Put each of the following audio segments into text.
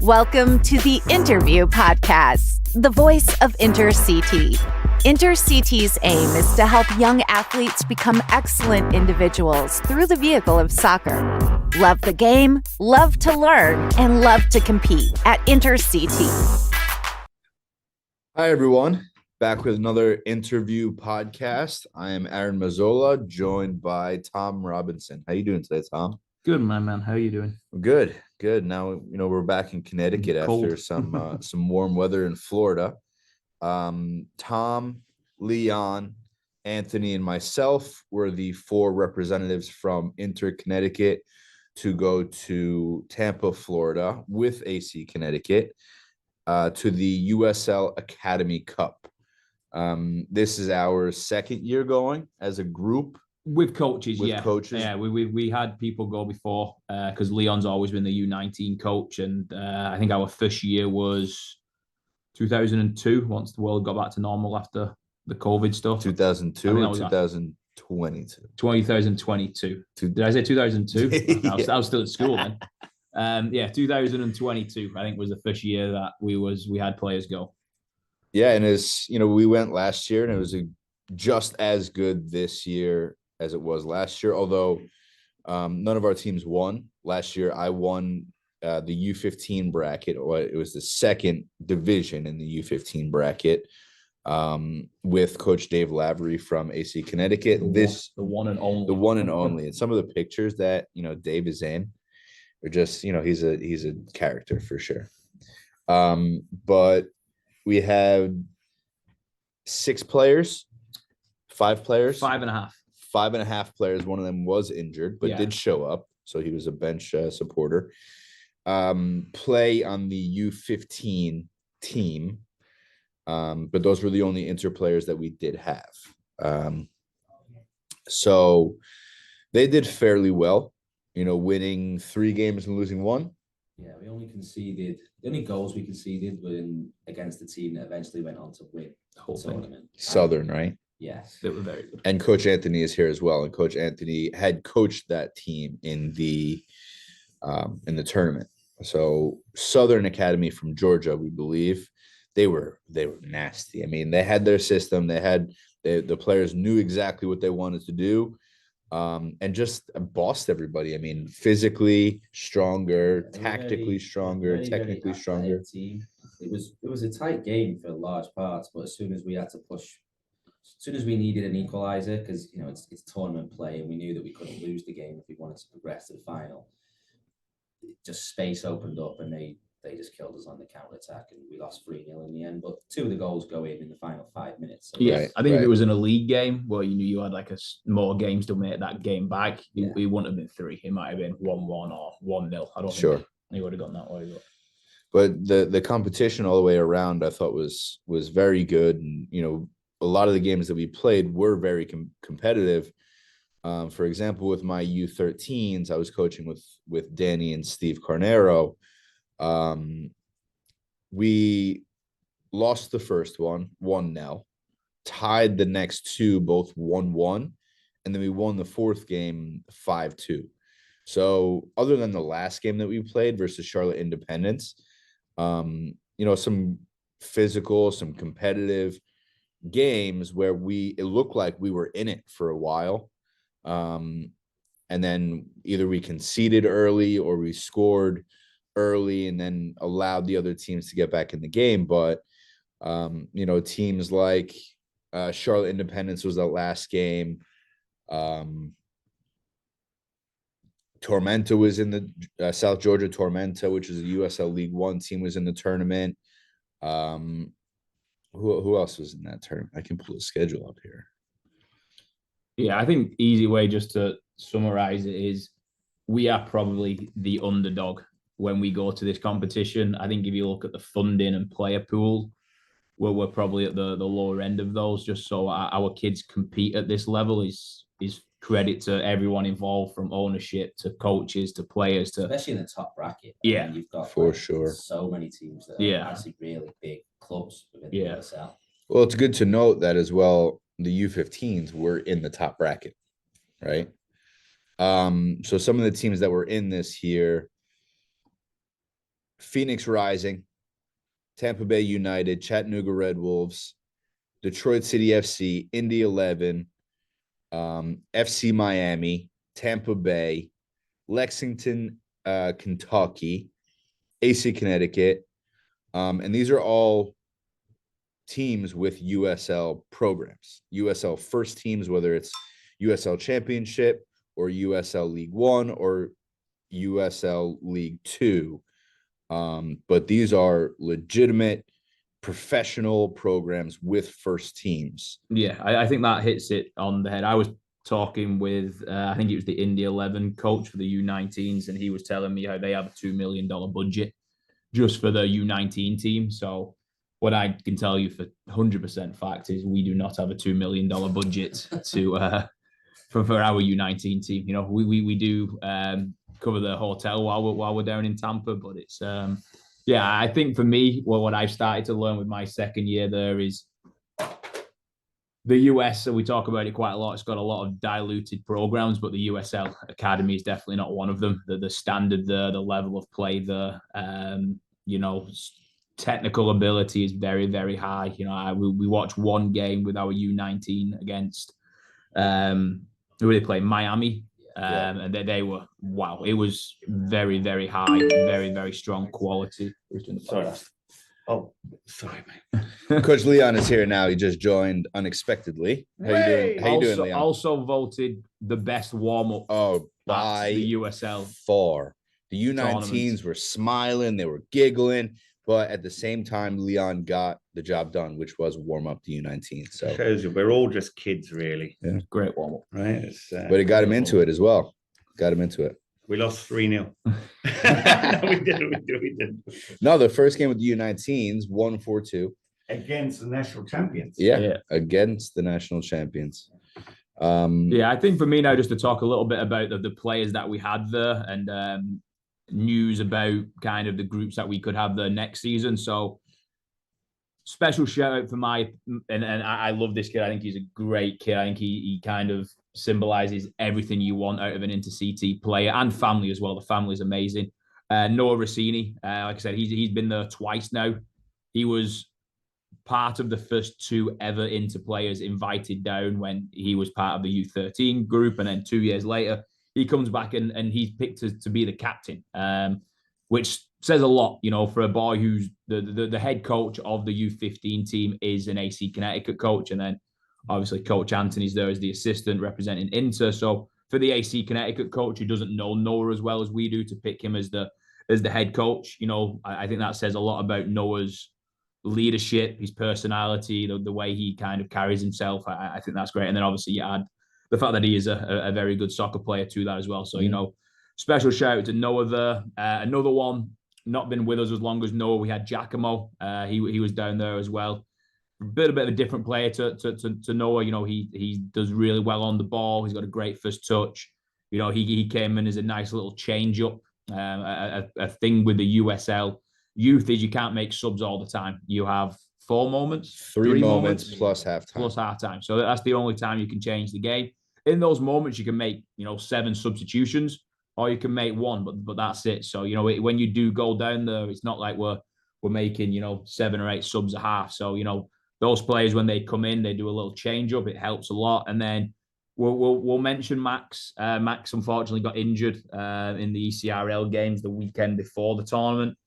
Welcome to the Interview Podcast, the voice of InterCT. InterCT's aim is to help young athletes become excellent individuals through the vehicle of soccer. Love the game, love to learn, and love to compete at InterCT. Hi, everyone. Back with another Interview Podcast. I am Aaron Mazzola, joined by Tom Robinson. How you doing today, Tom? Good, man. How are you doing? Good. Now, we're back in Connecticut after some warm weather in Florida. Tom, Leon, Anthony, and myself were the four representatives from Connecticut to go to Tampa, Florida with AC Connecticut to the USL Academy Cup. This is our second year going as a group. With coaches, coaches. Yeah, we had people go before because Leon's always been the U19 coach, and I think our first year was 2002. Once the world got back to normal after the COVID stuff. 2002 or 2022. 2022. Did I say 2002? Yeah. I was still at school then. 2022. I think was the first year that we had players go. Yeah, and as we went last year, and it was just as good this year as it was last year, although none of our teams won. Last year, I won the U15 bracket, or it was the second division in the U15 bracket with Coach Dave Lavery from AC Connecticut. The one and only. And some of the pictures that, Dave is in are just, he's a character for sure. But we have 5 players. 5.5. 5.5 players. One of them was injured, but did show up. So he was a bench supporter. Play on the U15 team. But those were the only inter players that we did have. So they did fairly well, winning 3 games and losing 1. Yeah, we only conceded. The only goals we conceded were against the team that eventually went on to win the whole tournament. Southern, right? Yes, they were very good. And Coach Anthony is here as well. And Coach Anthony had coached that team in the tournament. So Southern Academy from Georgia, we believe, they were nasty. I mean, they had their system. The players knew exactly what they wanted to do. And just bossed everybody. I mean, physically stronger, tactically stronger, technically stronger. Team. It was a tight game for large parts, but as soon as we had to push, as soon as we needed an equalizer, because it's tournament play, and we knew that we couldn't lose the game if we wanted to progress to the final. Just space opened up, and they just killed us on the counter attack, and we lost 3-0 in the end. But 2 of the goals go in the final 5 minutes. So I think if it was in a league game where you knew you had more games to make that game back, it wouldn't have been 3. It might have been 1-1 or 1-0. I don't think he would have gone that way. But the competition all the way around, I thought was very good, and a lot of the games that we played were very competitive. For example, with my U13s, I was coaching with Danny and Steve Carnero. We lost the first one 1-0, tied the next 2 both 1-1, and then we won the 4th game 5-2. So other than the last game that we played versus Charlotte Independence, some physical, some competitive games where it looked like we were in it for a while. And then either we conceded early or we scored early and then allowed the other teams to get back in the game. But, teams like Charlotte Independence was the last game. Tormenta was in the South Georgia Tormenta, which is a USL League One team, was in the tournament. Who else was in that tournament? I can pull the schedule up here. Yeah, I think easy way just to summarize it is we are probably the underdog when we go to this competition. I think if you look at the funding and player pool, we're probably at the lower end of those. Just so our kids compete at this level is credit to everyone involved, from ownership to coaches to players to especially in the top bracket. Yeah, you've got for sure so many teams that are actually really big clubs within the USL. Well, it's good to note that as well. The U15s were in the top bracket, right? So some of the teams that were in this here Phoenix Rising, Tampa Bay United, Chattanooga Red Wolves, Detroit City FC, Indy 11, FC Miami, Tampa Bay, Lexington, Kentucky, AC Connecticut. And these are all teams with USL programs, USL first teams, whether it's USL Championship or USL League One or USL League Two. But these are legitimate professional programs with first teams. Yeah, I think that hits it on the head. I was talking with, I think it was the Indy 11 coach for the U19s, and he was telling me how they have a $2 million budget just for the U19 team. So what I can tell you for 100% fact is we do not have a $2 million budget to for our U19 team. You know, we do cover the hotel while we're down in Tampa, but it's yeah, I think for me, well, what I've started to learn with my second year there is the US, so we talk about it quite a lot. It's got a lot of diluted programs, but the USL Academy is definitely not one of them. The standard there, the level of play there, you know, technical ability is very, very high. You know, we watched one game with our U19 against who they play, Miami. And they were, wow, it was very, very high, very, very strong quality. Sorry. Oh, sorry, mate. Coach Leon is here now. He just joined unexpectedly. How you doing? How you doing, Leon? Also voted the best warm-up by the USL. far. The U19s tournament. were smiling, they were giggling, but at the same time, Leon got the job done, which was warm up the U19. So shows you we're all just kids, really. Yeah. Great warm-up. Right? But it got him into it as well. Got him into it. We lost 3-0. No, we didn't. No, the first game with the U19s, 1-4-2. Against the national champions. Yeah, against the national champions. Yeah, I think for me now, just to talk a little bit about the players that we had there and news about kind of the groups that we could have there next season. So special shout out for and I love this kid. I think he's a great kid. I think he kind of symbolizes everything you want out of an intercity player and family as well. The family is amazing. Noah Rossini, like I said, he's been there twice now. He was part of the first two ever Inter players invited down when he was part of the U13 group, and then 2 years later he comes back and he's picked to be the captain, which says a lot, you know, for a boy who's the head coach of the U15 team is an AC Connecticut coach, and then obviously Coach Anthony's there as the assistant representing Inter. So for the AC Connecticut coach who doesn't know Noah as well as we do to pick him as the head coach, you know, I think that says a lot about Noah's leadership, his personality, the way he kind of carries himself. I think that's great. And then obviously you add the fact that he is a very good soccer player to that as well. So, you know, special shout out to Noah there. Another one, not been with us as long as Noah, we had Giacomo. He was down there as well. A bit of a different player to Noah. You know, he does really well on the ball. He's got a great first touch. You know, he came in as a nice little change up. A thing with the USL youth is you can't make subs all the time. You have 4 moments, three moments plus halftime. So that's the only time you can change the game. In those moments, you can make, you know, 7 substitutions, or you can make 1, but that's it. So, you know, when you do go down there, it's not like we're making, you know, 7 or 8 subs a half. So, you know, those players, when they come in, they do a little change up. It helps a lot. And then we'll mention Max. Max unfortunately got injured in the ECRL games the weekend before the tournament.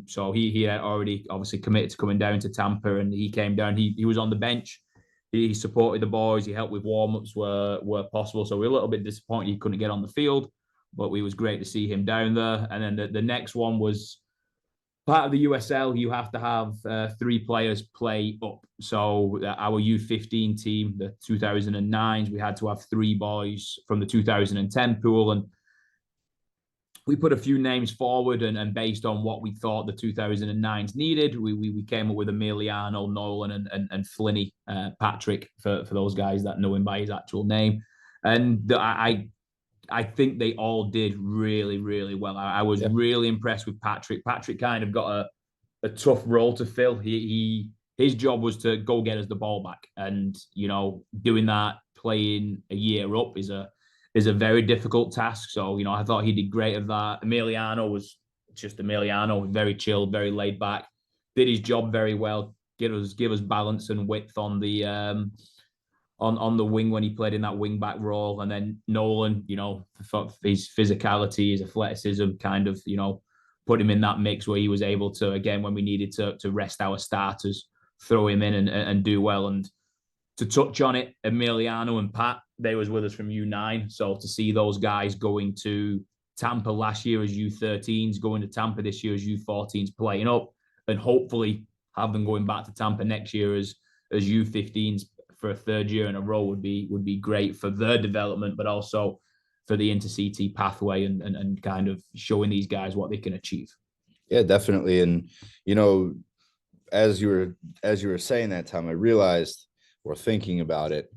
So he had already obviously committed to coming down to Tampa, and he came down. He was on the bench. He supported the boys. He helped with warm-ups where possible. So we're a little bit disappointed he couldn't get on the field, but it was great to see him down there. And then the next one was part of the USL. You have to have 3 players play up. So our U15 team, the 2009s, we had to have 3 boys from the 2010 pool. And we put a few names forward, and based on what we thought the 2009s needed, we came up with Emiliano, Nolan, and Flinney, Patrick, for those guys that know him by his actual name. And I think they all did really, really well. I was really impressed with Patrick. Patrick kind of got a tough role to fill. His job was to go get us the ball back, and you know, doing that, playing a year up is a very difficult task. So, you know, I thought he did great at that. Emiliano was just Emiliano, very chilled, very laid back, did his job very well, give us balance and width on the on the wing when he played in that wing back role. And then Nolan, his physicality, his athleticism kind of, put him in that mix where he was able to, again, when we needed to rest our starters, throw him in and do well. And to touch on it, Emiliano and Pat, they was with us from U9. So to see those guys going to Tampa last year as U13s, going to Tampa this year as U14s, playing up, and hopefully have them going back to Tampa next year as U15s for a third year in a row would be great for their development, but also for the inter-CT pathway and kind of showing these guys what they can achieve. Yeah, definitely. And as you were saying that, Tom, I realized, or thinking about it,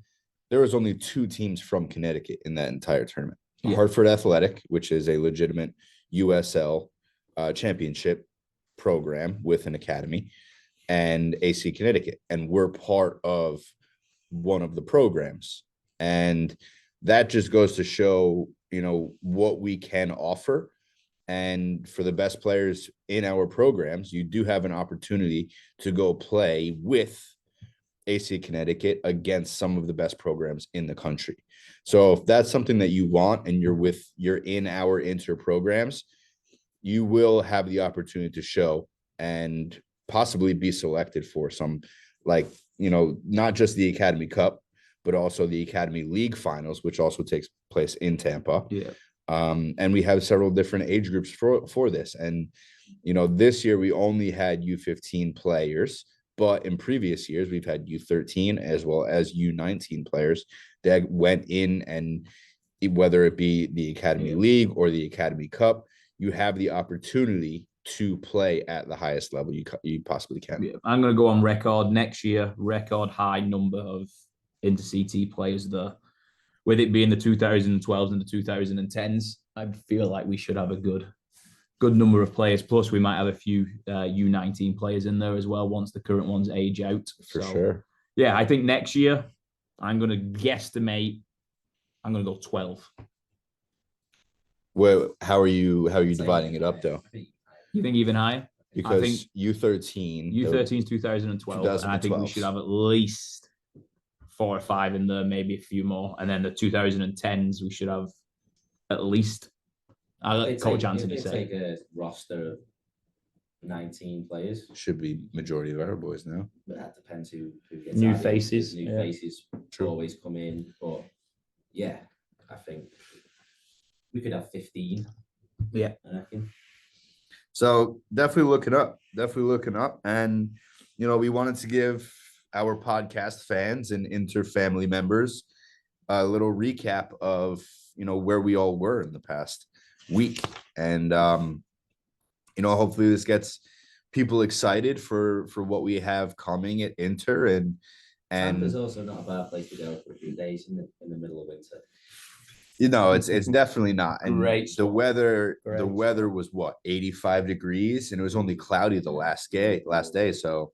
there was only 2 teams from Connecticut in that entire tournament. Yeah. Hartford Athletic, which is a legitimate USL championship program with an academy, and AC Connecticut. And we're part of one of the programs. And that just goes to show, what we can offer. And for the best players in our programs, you do have an opportunity to go play with AC Connecticut against some of the best programs in the country. So if that's something that you want and you're in our inter programs, you will have the opportunity to show and possibly be selected for some, not just the Academy Cup, but also the Academy League finals, which also takes place in Tampa. Yeah. And we have several different age groups for this. And, this year we only had U15 players, but in previous years we've had U13 as well as U19 players that went in, and whether it be the Academy League or the Academy Cup, you have the opportunity to play at the highest level you possibly can. Yeah. I'm going to go on record next year, record high number of inter-CT players there. With it being the 2012s and the 2010s, I feel like we should have a good number of players. Plus, we might have a few U19 players in there as well once the current ones age out. For sure. Yeah, I think next year I'm going to guesstimate. I'm going to go 12. Well, how are you dividing it up though? You think even higher? Because I think U13 is 2012, and I think we should have at least 4 or 5 in there, maybe a few more. And then the 2010s, we should have at least. I'll let Coach Anthony say. Take a roster of 19 players. Should be majority of our boys now. But that depends who gets new added. faces. New faces always come in. But yeah, I think we could have 15. Yeah, I reckon. So definitely looking up. And, we wanted to give our podcast fans and inter-family members a little recap of, where we all were in the past week. And, hopefully this gets people excited for what we have coming at Inter. And Tampa's also not a bad place to go for a few days in the middle of winter. It's definitely not. And Great. The weather was 85 degrees, and it was only cloudy the last day. So,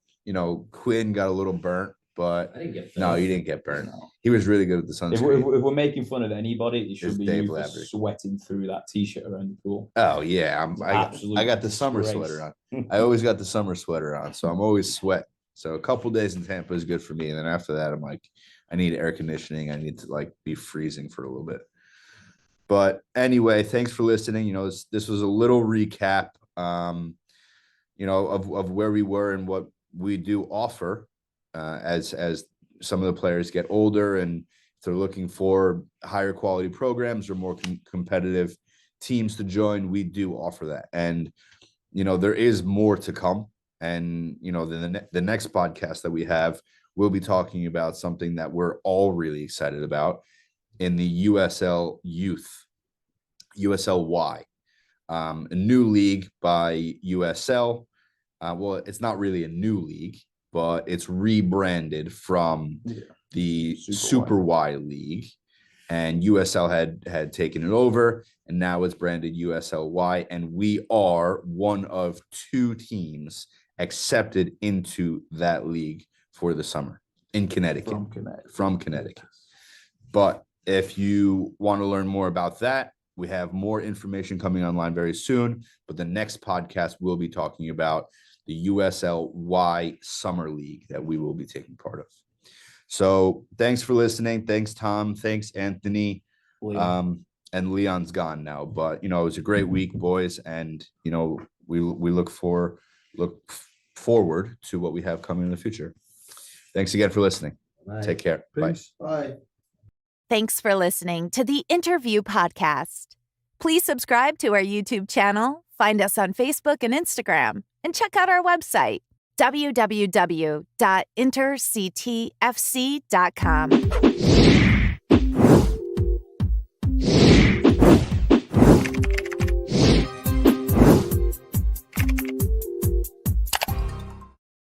Quinn got a little burnt, but I didn't get burnt. No, you didn't get burnt. He was really good with the sunscreen. If we're making fun of anybody, it should be Dave you for Lavery. sweating through that t-shirt around the pool. Oh yeah, I got the summer disgrace. sweater on. I always got the summer sweater on, so I'm always sweat. So a couple days in Tampa is good for me, and then after that, I'm like, I need air conditioning. I need to be freezing for a little bit. But anyway, thanks for listening. This was a little recap, of where we were and what we do offer as some of the players get older, and if they're looking for higher quality programs or more competitive teams to join, we do offer that. And, there is more to come. And, the next podcast that we have, we'll be talking about something that we're all really excited about in the USL Youth, USLY, a new league by USL. Well, it's not really a new league, but it's rebranded from the Super Y League, and USL had taken it over, and now it's branded USLY, and we are one of 2 teams accepted into that league for the summer in Connecticut. From Connecticut. But if you want to learn more about that, We have more information coming online very soon, but the next podcast will be talking about the USL Summer League that we will be taking part of. So thanks for listening. Thanks, Tom. Thanks, Anthony. And Leon's gone now, but it was a great week, boys, and we look forward to what we have coming in the future. Thanks again for listening. Bye. Take care. Peace. Bye. Bye. Thanks for listening to the Interview Podcast. Please subscribe to our YouTube channel, find us on Facebook and Instagram, and check out our website, www.interctfc.com.